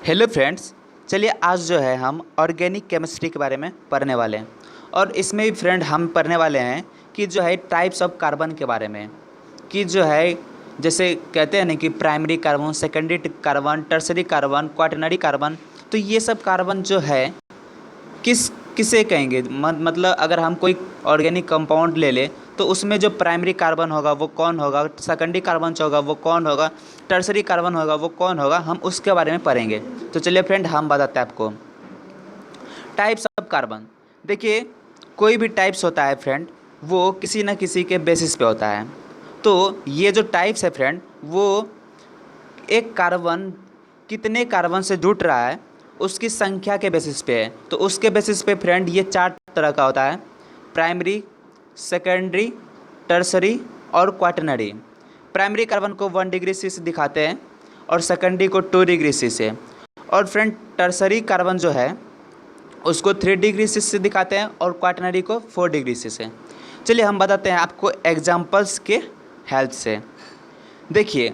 Hello friends. चलिए आज जो है हम ऑर्गेनिक केमिस्ट्री के बारे में पढ़ने वाले हैं और इसमें भी फ्रेंड हम पढ़ने वाले हैं कि जो है टाइप्स ऑफ कार्बन के बारे में कि जो है जैसे कहते हैं ना कि primary carbon, secondary carbon, tertiary carbon, quaternary carbon. तो ये सब कार्बन जो है किसे कहेंगे। मतलब अगर हम कोई ऑर्गेनिक कंपाउंड ले ले तो उसमें जो प्राइमरी कार्बन होगा वो कौन होगा, सेकेंडरी कार्बन जो होगा वो कौन होगा, टर्सरी कार्बन होगा वो कौन होगा, हम उसके बारे में पढ़ेंगे। तो चलिए फ्रेंड हम बताते हैं आपको टाइप्स ऑफ कार्बन। देखिए कोई भी टाइप्स होता है फ्रेंड वो किसी न किसी के बेसिस पे होता है। तो ये जो टाइप्स है फ्रेंड वो एक कार्बन कितने कार्बन से जुड़ रहा है उसकी संख्या के बेसिस पे है। तो उसके बेसिस पे फ्रेंड ये चार तरह का होता है: प्राइमरी, सेकेंडरी, टर्सरी और क्वाटरनरी। प्राइमरी कार्बन को 1 डिग्री सी से दिखाते हैं और सेकेंडरी को 2 डिग्री सी से, और फ्रेंड टर्सरी कार्बन जो है उसको 3 डिग्री सी से दिखाते हैं और क्वाटरनरी को 4 डिग्री सी से। चलिए हम बताते हैं आपको एग्जाम्पल्स के हेल्प से। देखिए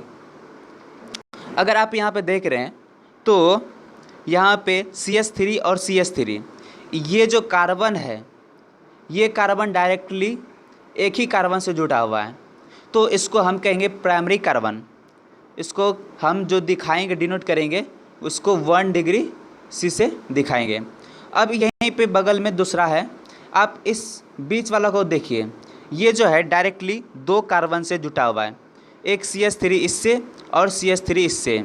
अगर आप यहाँ पे देख रहे हैं तो यहाँ पे CH3 और CH3 ये जो कार्बन है ये कार्बन डायरेक्टली एक ही कार्बन से जुड़ा हुआ है। तो इसको हम कहेंगे प्राइमरी कार्बन। इसको हम जो दिखाएंगे, डिनोट करेंगे, उसको 1 डिग्री सी से दिखाएंगे। अब यहीं पे बगल में दूसरा है, आप इस बीच वाला को देखिए, ये जो है डायरेक्टली 2 कार्बन से जुटा हुआ है, एक CH3 इससे और CH3 इससे।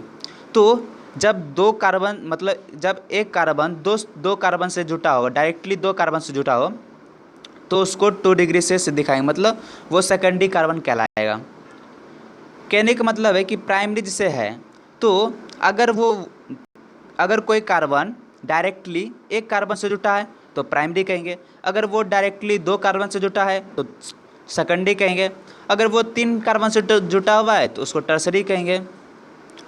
तो जब 2 कार्बन मतलब जब एक कार्बन दो कार्बन से जुटा हो, डायरेक्टली 2 कार्बन से जुटा हो, तो उसको 2 डिग्री से दिखाएंगे, मतलब वो सेकेंडरी कार्बन कहलाएगा। कहने का मतलब है कि प्राइमरी जिसे है तो अगर कोई कार्बन डायरेक्टली एक कार्बन से जुटा है तो प्राइमरी कहेंगे, अगर वो डायरेक्टली 2 कार्बन से जुटा है तो सेकेंडरी कहेंगे, अगर वो 3 कार्बन से जुटा हुआ है तो उसको टर्सरी कहेंगे,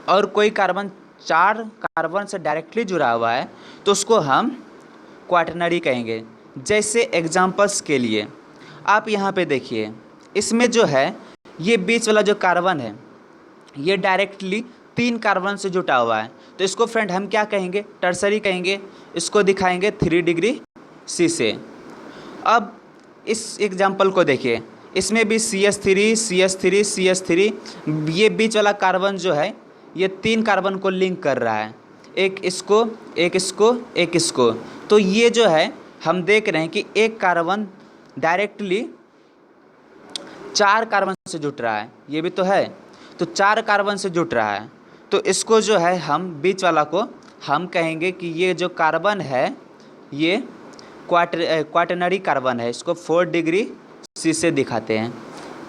और कोई कार्बन 4 कार्बन से डायरेक्टली जुड़ा हुआ है तो उसको हम क्वाटरनरी कहेंगे। जैसे एग्जांपल्स के लिए आप यहाँ पे देखिए, इसमें जो है ये बीच वाला जो कार्बन है ये डायरेक्टली 3 कार्बन से जुटा हुआ है, तो इसको फ्रेंड हम क्या कहेंगे, टर्सरी कहेंगे। इसको दिखाएंगे 3 डिग्री सी से। अब इस एग्जाम्पल को देखिए, इसमें भी CH3 CH3 CH3 ये बीच वाला कार्बन जो है ये 3 कार्बन को लिंक कर रहा है, एक इसको एक इसको एक इसको। तो ये जो है हम देख रहे हैं कि एक कार्बन डायरेक्टली 4 कार्बन से जुट रहा है, ये भी तो है, तो 4 कार्बन से जुट रहा है। तो इसको जो है हम बीच वाला को हम कहेंगे कि ये जो कार्बन है ये क्वाटरनरी कार्बन है, इसको 4 डिग्री सी से दिखाते हैं।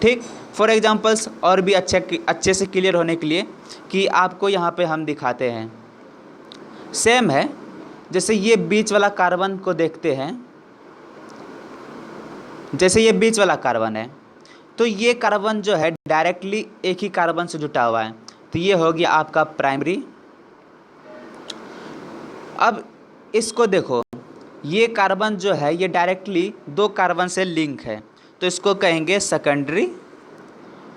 ठीक, फॉर एग्जांपल्स और भी अच्छे से क्लियर होने के लिए कि आपको यहाँ पे हम दिखाते हैं, सेम है। जैसे ये बीच वाला कार्बन को देखते हैं, जैसे ये बीच वाला कार्बन है तो ये कार्बन जो है डायरेक्टली एक ही कार्बन से जुटा हुआ है, तो ये हो गया आपका प्राइमरी। अब इसको देखो, ये कार्बन जो है ये डायरेक्टली 2 कार्बन से लिंक है, तो इसको कहेंगे सेकेंडरी।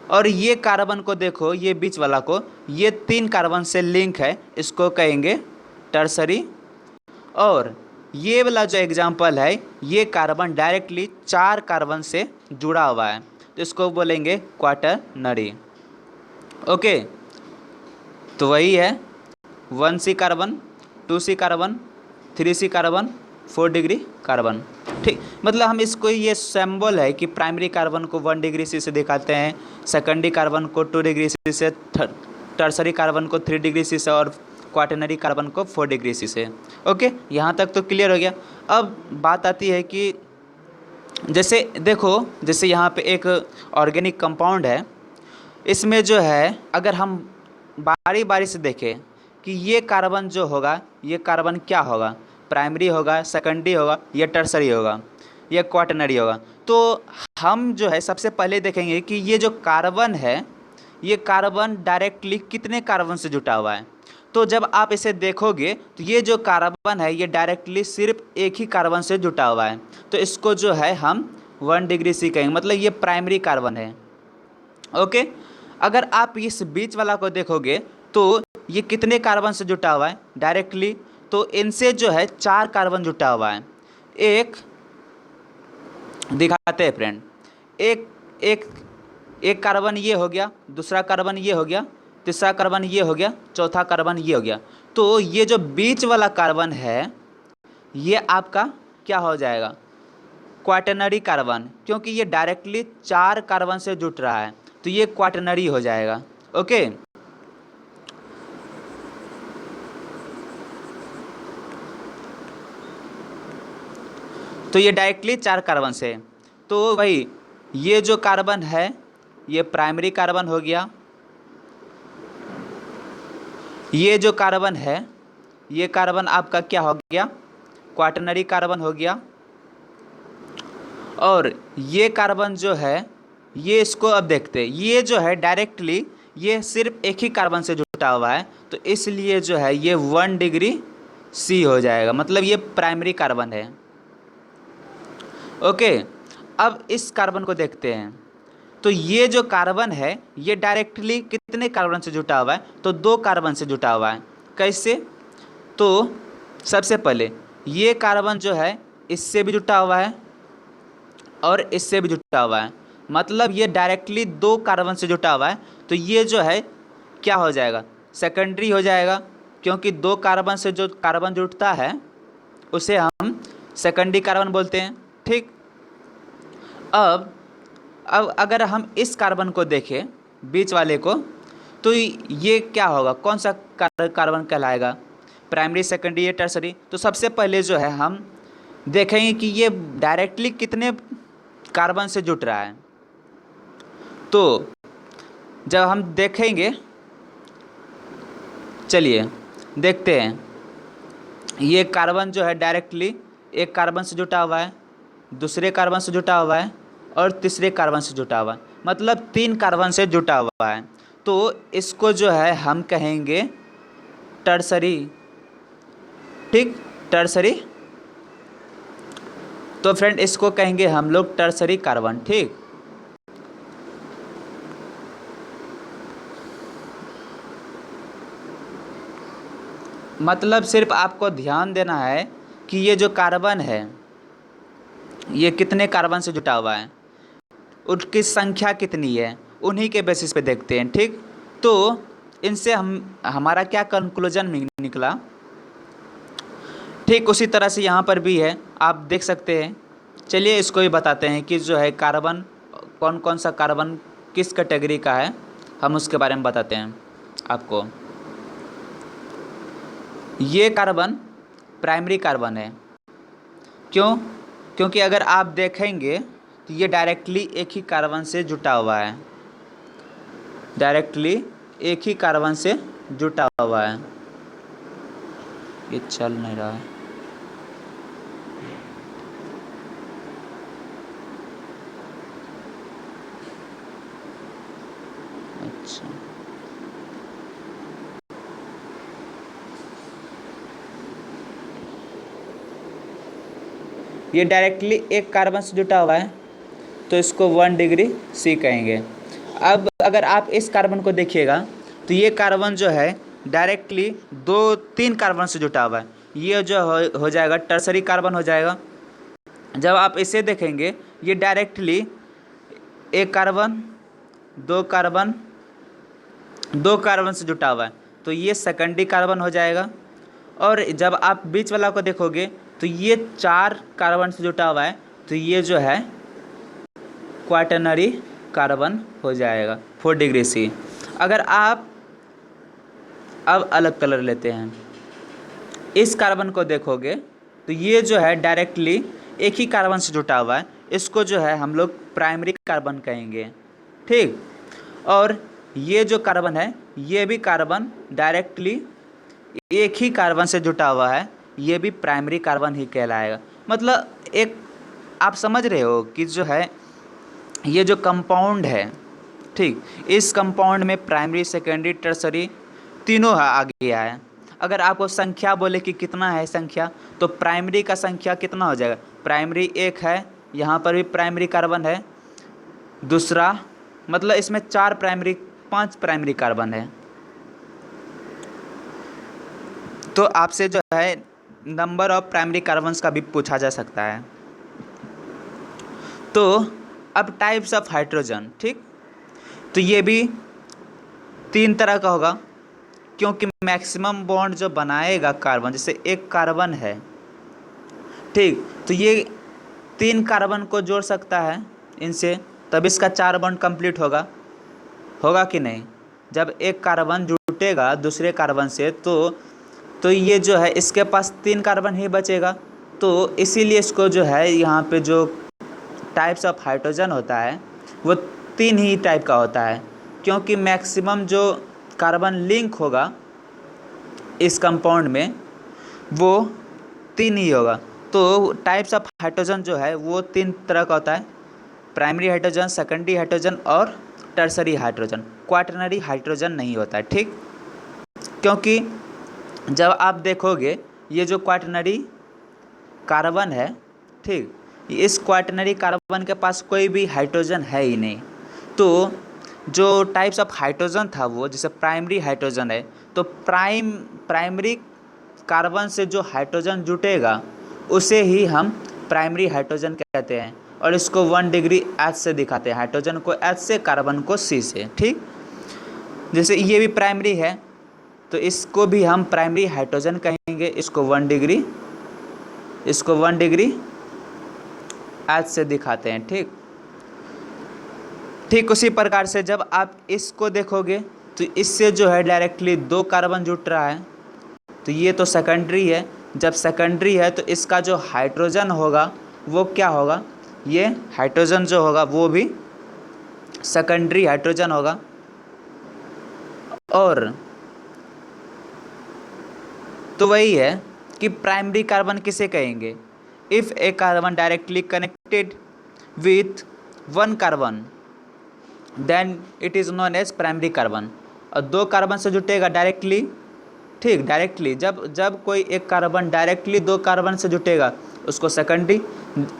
और ये कार्बन को देखो, ये बीच वाला को, ये 3 कार्बन से लिंक है, इसको कहेंगे टर्सरी। और ये वाला जो एग्जाम्पल है ये कार्बन डायरेक्टली 4 कार्बन से जुड़ा हुआ है, तो इसको बोलेंगे क्वाटरनरी। ओके, तो वही है 1C carbon, 2C carbon, 3C carbon, 4 degree carbon. ठीक, मतलब हम इसको, ये सिंबल है कि प्राइमरी कार्बन को 1 डिग्री सी से दिखाते हैं, सेकेंडरी कार्बन को 2 डिग्री सी से, टर्सरी कार्बन को 3 डिग्री सी से और क्वाटरनरी कार्बन को 4 डिग्री सी से। ओके, यहाँ तक तो क्लियर हो गया। अब बात आती है कि जैसे देखो, जैसे यहाँ पे एक ऑर्गेनिक कंपाउंड है, इसमें जो है अगर हम बारी बारी से देखें कि ये कार्बन जो होगा ये कार्बन क्या होगा, प्राइमरी होगा, सेकेंडरी होगा, या टर्सरी होगा, या क्वाटरनरी होगा। तो हम जो है सबसे पहले देखेंगे कि ये जो कार्बन है ये कार्बन डायरेक्टली कितने कार्बन से जुटा हुआ है। तो जब आप इसे देखोगे तो ये जो कार्बन है ये डायरेक्टली सिर्फ एक ही कार्बन से जुटा हुआ है, तो इसको जो है हम 1 डिग्री सी कहेंगे, मतलब ये प्राइमरी कार्बन है। ओके, अगर आप इस बीच वाला को देखोगे तो ये कितने कार्बन से जुटा हुआ है डायरेक्टली, तो इनसे जो है 4 कार्बन जुटा हुआ है। एक दिखाते हैं फ्रेंड, एक एक एक कार्बन ये हो गया, दूसरा कार्बन ये हो गया, तीसरा कार्बन ये हो गया, चौथा कार्बन ये हो गया। तो ये जो बीच वाला कार्बन है ये आपका क्या हो जाएगा, क्वाटरनरी कार्बन, क्योंकि ये डायरेक्टली 4 कार्बन से जुट रहा है तो ये क्वाटरनरी हो जाएगा। ओके, तो ये डायरेक्टली 4 कार्बन से, तो भाई ये जो कार्बन है ये प्राइमरी कार्बन हो गया, ये जो कार्बन है ये कार्बन आपका क्या हो गया, क्वाटरनरी कार्बन हो गया। और ये कार्बन जो है ये, इसको अब देखते हैं, ये जो है डायरेक्टली ये सिर्फ एक ही कार्बन से जुटा हुआ है तो इसलिए जो है ये 1 डिग्री सी हो जाएगा, मतलब ये प्राइमरी कार्बन है। ओके, अब इस कार्बन को देखते हैं, तो ये जो कार्बन है ये डायरेक्टली कितने कार्बन से जुटा हुआ है, तो 2 कार्बन से जुटा हुआ है। कैसे, तो सबसे पहले ये कार्बन जो है इससे भी जुटा हुआ है और इससे भी जुटा हुआ है, मतलब ये डायरेक्टली 2 कार्बन से जुटा हुआ है तो ये जो है क्या हो जाएगा, सेकेंडरी हो जाएगा, क्योंकि 2 कार्बन से जो कार्बन जुटता है उसे हम सेकेंडरी कार्बन बोलते हैं। ठीक, अब अगर हम इस कार्बन को देखें बीच वाले को, तो ये क्या होगा, कौन सा कार्बन कहलाएगा, प्राइमरी, सेकेंडरी या टर्सरी। तो सबसे पहले जो है हम देखेंगे कि ये डायरेक्टली कितने कार्बन से जुट रहा है। तो जब हम देखेंगे, चलिए देखते हैं, ये कार्बन जो है डायरेक्टली एक कार्बन से जुटा हुआ है, दूसरे कार्बन से जुटा हुआ है और तीसरे कार्बन से जुटा हुआ है, मतलब 3 कार्बन से जुटा हुआ है। तो इसको जो है हम कहेंगे टर्सरी। ठीक, टर्सरी, तो फ्रेंड इसको कहेंगे हम लोग टर्सरी कार्बन। ठीक, मतलब सिर्फ आपको ध्यान देना है कि ये जो कार्बन है ये कितने कार्बन से जुटा हुआ है, उनकी संख्या कितनी है, उन्हीं के बेसिस पे देखते हैं। ठीक, तो इनसे हमारा क्या कंक्लूजन निकला, ठीक उसी तरह से यहाँ पर भी है, आप देख सकते हैं। चलिए इसको भी बताते हैं कि जो है कार्बन, कौन कौन सा कार्बन किस कैटेगरी का है, हम उसके बारे में बताते हैं आपको। ये कार्बन प्राइमरी कार्बन है, क्यों, क्योंकि अगर आप देखेंगे तो ये डायरेक्टली एक ही कार्बन से जुटा हुआ है, डायरेक्टली एक ही कार्बन से जुटा हुआ है। ये चल नहीं रहा है, अच्छा, ये डायरेक्टली एक कार्बन से जुटा हुआ है तो इसको 1 डिग्री सी कहेंगे। अब अगर आप इस कार्बन को देखिएगा तो ये कार्बन जो है डायरेक्टली 2-3 कार्बन से जुटा हुआ है, ये जो हो जाएगा टर्सरी कार्बन हो जाएगा। जब आप इसे देखेंगे ये डायरेक्टली एक कार्बन, 2 कार्बन, 2 कार्बन से जुटा हुआ है तो ये सेकेंडरी कार्बन हो जाएगा। और जब आप बीच वाला को देखोगे तो ये 4 कार्बन से जुटा हुआ है तो ये जो है क्वाटरनरी कार्बन हो जाएगा 4 डिग्री सी। अगर आप अब अलग कलर लेते हैं, इस कार्बन को देखोगे तो ये जो है डायरेक्टली एक ही कार्बन से जुटा हुआ है, इसको जो है हम लोग प्राइमरी कार्बन कहेंगे। ठीक, और ये जो कार्बन है ये भी कार्बन डायरेक्टली एक ही कार्बन से जुटा हुआ है, ये भी प्राइमरी कार्बन ही कहलाएगा। मतलब एक आप समझ रहे हो कि जो है ये जो कंपाउंड है, ठीक, इस कंपाउंड में प्राइमरी, सेकेंडरी, टर्सरी तीनों आ गया है। अगर आपको संख्या बोले कि कितना है संख्या, तो प्राइमरी का संख्या कितना हो जाएगा, प्राइमरी 1 है, यहाँ पर भी प्राइमरी कार्बन है, दूसरा मतलब इसमें 4 प्राइमरी, 5 प्राइमरी कार्बन है। तो आपसे जो है नंबर ऑफ प्राइमरी कार्बन्स का भी पूछा जा सकता है। तो अब टाइप्स ऑफ हाइड्रोजन, ठीक, तो ये भी 3 तरह का होगा, क्योंकि मैक्सिमम बॉन्ड जो बनाएगा कार्बन, जैसे एक कार्बन है, ठीक, तो ये 3 कार्बन को जोड़ सकता है इनसे, तब इसका 4 बॉन्ड कंप्लीट होगा, होगा कि नहीं। जब एक कार्बन जुटेगा दूसरे कार्बन से तो ये जो है इसके पास 3 कार्बन ही बचेगा, तो इसीलिए इसको जो है यहाँ पे जो टाइप्स ऑफ हाइड्रोजन होता है वो 3 ही टाइप का होता है, क्योंकि मैक्सिमम जो कार्बन लिंक होगा इस कंपाउंड में वो 3 ही होगा। तो टाइप्स ऑफ हाइड्रोजन जो है वो 3 तरह का होता है, प्राइमरी हाइड्रोजन, सेकेंडरी हाइड्रोजन और टर्सरी हाइड्रोजन। क्वाटरनरी हाइड्रोजन नहीं होता है, ठीक, क्योंकि जब आप देखोगे ये जो क्वाटरनरी कार्बन है, ठीक, इस क्वाटरनरी कार्बन के पास कोई भी हाइड्रोजन है ही नहीं। तो जो टाइप्स ऑफ हाइड्रोजन था वो जैसे प्राइमरी हाइड्रोजन है, तो प्राइमरी कार्बन से जो हाइड्रोजन जुटेगा उसे ही हम प्राइमरी हाइड्रोजन कहते हैं, और इसको 1 डिग्री H से दिखाते हैं, हाइड्रोजन को H से, कार्बन को C से, ठीक। जैसे ये भी प्राइमरी है तो इसको भी हम प्राइमरी हाइड्रोजन कहेंगे, इसको 1 डिग्री H से दिखाते हैं, ठीक। ठीक उसी प्रकार से जब आप इसको देखोगे तो इससे जो है डायरेक्टली 2 कार्बन जुट रहा है, तो ये तो सेकेंडरी है। जब सेकेंडरी है तो इसका जो हाइड्रोजन होगा वो क्या होगा, ये हाइड्रोजन जो होगा वो भी सेकेंडरी हाइड्रोजन होगा। और तो वही है कि प्राइमरी कार्बन किसे कहेंगे, if a carbon directly connected with 1 carbon then it is known as primary carbon. और 2 कार्बन से जुटेगा डायरेक्टली, ठीक, डायरेक्टली जब कोई एक कार्बन डायरेक्टली 2 कार्बन से जुटेगा उसको सेकेंडरी,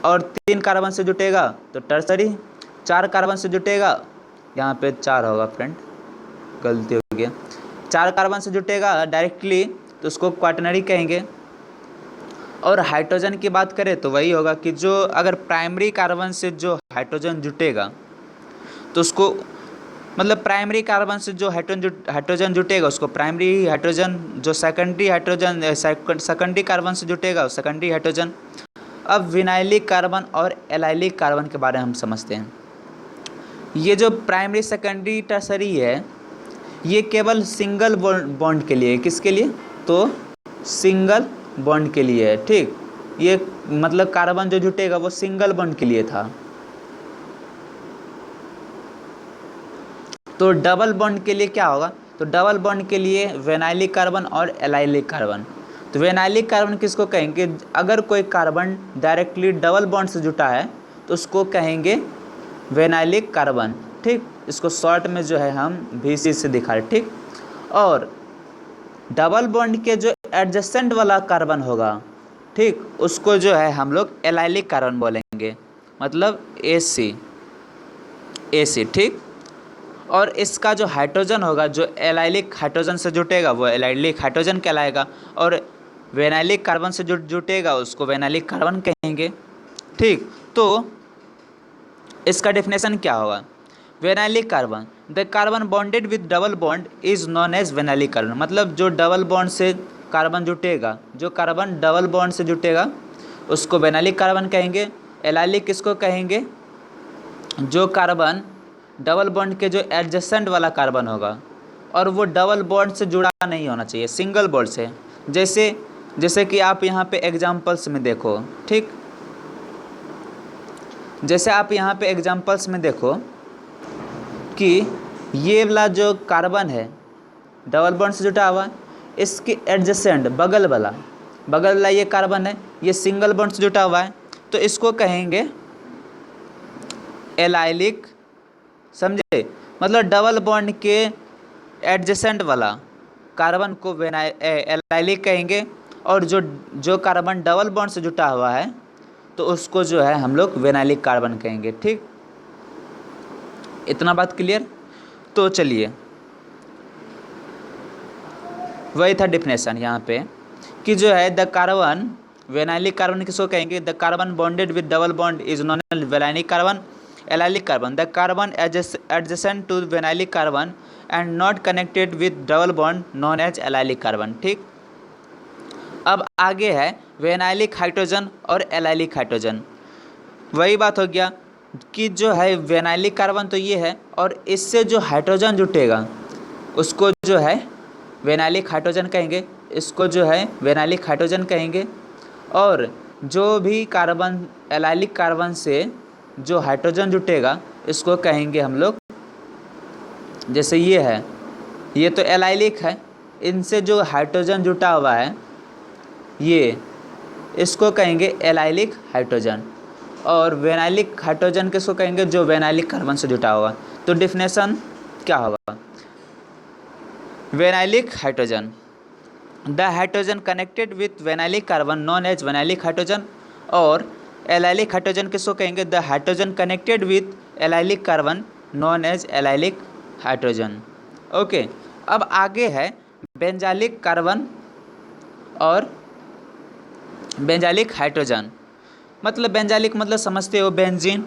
और 3 कार्बन से जुटेगा तो टर्सरी, 4 कार्बन से जुटेगा, यहाँ पे 4 होगा फ्रेंड, गलती हो गया, 4 कार्बन से जुटेगा डायरेक्टली तो उसको क्वाटरनरी कहेंगे। और हाइड्रोजन की बात करें तो वही होगा कि जो अगर प्राइमरी कार्बन से जो हाइड्रोजन जुटेगा तो उसको, मतलब प्राइमरी कार्बन से जो हाइड्रोजन जुटेगा उसको प्राइमरी हाइड्रोजन, जो सेकेंडरी कार्बन से जुटेगा सेकेंडरी हाइड्रोजन। अब विनाइलिक कार्बन और एलाइलिक कार्बन के बारे में हम समझते हैं। ये जो प्राइमरी, सेकेंडरी, टर्सरी है ये केवल सिंगल बॉन्ड के लिए, किसके लिए, तो सिंगल बॉन्ड के लिए है, ठीक। ये मतलब कार्बन जो जुटेगा वो सिंगल बॉन्ड के लिए था। तो डबल बॉन्ड के लिए क्या होगा, तो डबल बॉन्ड के लिए विनाइलिक कार्बन और एलाइलिक कार्बन। तो विनाइलिक कार्बन किसको कहेंगे, अगर कोई कार्बन डायरेक्टली डबल बॉन्ड से जुटा है तो उसको कहेंगे विनाइलिक कार्बन, ठीक। इसको शॉर्ट में जो है हम VC से दिखा रहे, ठीक। और डबल बॉन्ड के जो एडजेसेंट वाला कार्बन होगा, ठीक, उसको जो है हम लोग एलाइलिक कार्बन बोलेंगे, मतलब AC, ठीक। और इसका जो हाइड्रोजन होगा जो एलाइलिक हाइड्रोजन से जुटेगा वो एलाइलिक हाइड्रोजन कहलाएगा, और विनाइलिक कार्बन से जुटेगा उसको विनाइलिक कार्बन कहेंगे, ठीक। तो इसका डेफिनेशन क्या होगा, vinylic carbon, the carbon bonded with double bond is known as vinylic carbon. मतलब जो डबल बॉन्ड से कार्बन जुटेगा, जो कार्बन डबल बॉन्ड से जुटेगा उसको विनाइलिक कार्बन कहेंगे। एलाइलिक किसको कहेंगे, जो कार्बन डबल बॉन्ड के जो एडजेसेंट वाला कार्बन होगा और वो डबल बॉन्ड से जुड़ा नहीं होना चाहिए, सिंगल बॉन्ड से। जैसे कि आप यहाँ पे एग्जांपल्स में देखो, ठीक, जैसे आप यहाँ पे एग्जांपल्स में देखो कि ये वाला जो कार्बन है डबल बॉन्ड से जुटा हुआ, इसके एडजेसेंट बगल वाला ये कार्बन है, ये सिंगल बॉन्ड से जुटा हुआ है, तो इसको कहेंगे एलाइलिक, समझे। मतलब डबल बॉन्ड के एडजेसेंट वाला कार्बन को एलाइलिक कहेंगे, और जो कार्बन डबल बॉन्ड से जुटा हुआ है तो उसको जो है हम लोग विनाइलिक कार्बन कहेंगे, ठीक। इतना बात क्लियर। तो चलिए वही था डेफिनेशन यहाँ पे कि जो है द कार्बन, वेनाइलिक कार्बन किसको कहेंगे? The carbon bonded with double bond is known as vinylic carbon. Allylic carbon, the carbon adjacent to vinylic carbon and not connected with double bond known as allylic carbon. ठीक, अब आगे है vinylic hydrogen और allylic hydrogen. वही बात हो गया कि जो है वेनाइलिक कार्बन तो ये है, और इससे जो हाइड्रोजन जुटेगा उसको जो है वेनाइलिक हाइड्रोजन कहेंगे, इसको जो है वेनाइलिक हाइड्रोजन कहेंगे। और जो भी कार्बन एलाइलिक कार्बन से जो हाइड्रोजन जुटेगा इसको कहेंगे हम लोग, जैसे ये है, ये तो एलाइलिक है, इनसे जो हाइड्रोजन जुटा हुआ है ये, इसको कहेंगे एलाइलिक हाइड्रोजन। और वेनाइलिक हाइड्रोजन किसको कहेंगे? जो वेनाइलिक कार्बन से जुटा होगा। तो डिफिनेशन क्या होगा? Vinylic hydrogen, the hydrogen connected with vinylic carbon known as vinylic hydrogen. और एलाइलिक हाइड्रोजन किसको कहेंगे? The hydrogen connected with allylic carbon known as allylic hydrogen. Okay, अब आगे है बेंजालिक कार्बन और बेंजालिक हाइड्रोजन। मतलब बेंजालिक मतलब समझते हो, बेंजीन।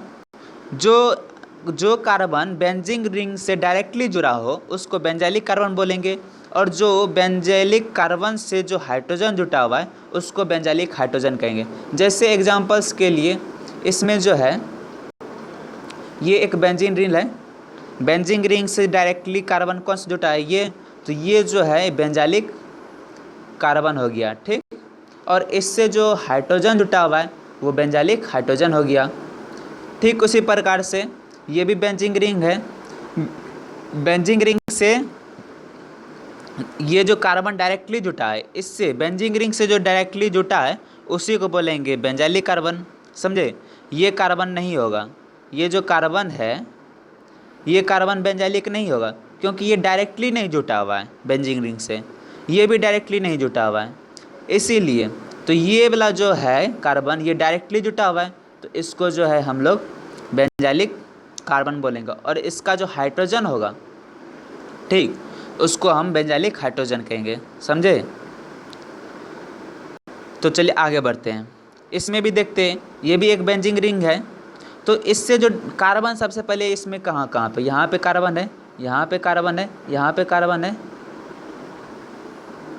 जो कार्बन बेंजीन रिंग से डायरेक्टली जुड़ा हो उसको बेंजालिक कार्बन बोलेंगे, और जो बेंजालिक कार्बन से जो हाइड्रोजन जुटा हुआ है उसको बेंजालिक हाइड्रोजन कहेंगे। जैसे एग्जांपल्स के लिए इसमें जो है ये एक बेंजीन रिंग है, बेंजीन रिंग से डायरेक्टली कार्बन कौन सा जुटा है? ये, तो ये जो है बेंजालिक कार्बन हो गया। ठीक, और इससे जो हाइड्रोजन जुटा हुआ है वो बेंजालिक हाइड्रोजन हो गया। ठीक उसी प्रकार से ये भी बेंजीन रिंग है, बेंजीन रिंग से ये जो कार्बन डायरेक्टली जुटा है, इससे बेंजीन रिंग से जो डायरेक्टली जुटा है उसी को बोलेंगे बेंजालिक कार्बन। समझे? ये कार्बन नहीं होगा, ये जो कार्बन है ये कार्बन बेंजालिक नहीं होगा, क्योंकि ये डायरेक्टली नहीं जुटा हुआ है बेंजीन रिंग से, ये भी डायरेक्टली नहीं जुटा हुआ है। इसीलिए तो ये वाला जो है कार्बन ये डायरेक्टली जुटा हुआ है, तो इसको जो है हम लोग बेंजालिक कार्बन बोलेंगे। और इसका जो हाइड्रोजन होगा, ठीक, उसको हम बेंजालिक हाइड्रोजन कहेंगे। समझे? तो चलिए आगे बढ़ते हैं। इसमें भी देखते हैं, ये भी एक बेंजीन रिंग है। तो इससे जो कार्बन सबसे पहले इसमें कहाँ पे, यहाँ पे कार्बन है, यहाँ पे कार्बन है, यहाँ पे कार्बन है,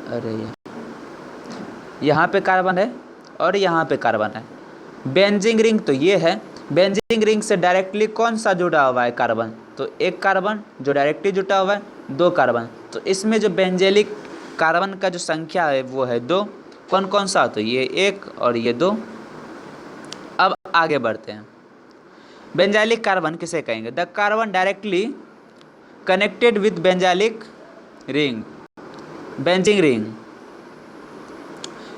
अरे यहाँ पे कार्बन है और यहाँ पे कार्बन है। बेंजीन रिंग तो ये है, बेंजीन रिंग से डायरेक्टली कौन सा जुड़ा हुआ है? कार्बन। तो एक कार्बन जो डायरेक्टली जुटा हुआ है, दो कार्बन। तो इसमें जो बेंजालिक कार्बन का जो संख्या है वो है 2। कौन कौन सा? तो ये 1 और ये 2। अब आगे बढ़ते हैं। बेंजालिक कार्बन किसे कहेंगे? The carbon directly connected with benzylic ring, benzene ring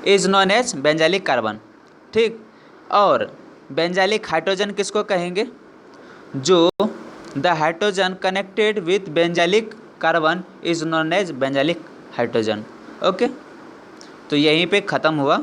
is known as benzylic carbon. ठीक, और बेंजालिक हाइड्रोजन किसको कहेंगे? जो the hydrogen connected with benzylic carbon is known as benzylic hydrogen. Okay, तो यहीं पे ख़त्म हुआ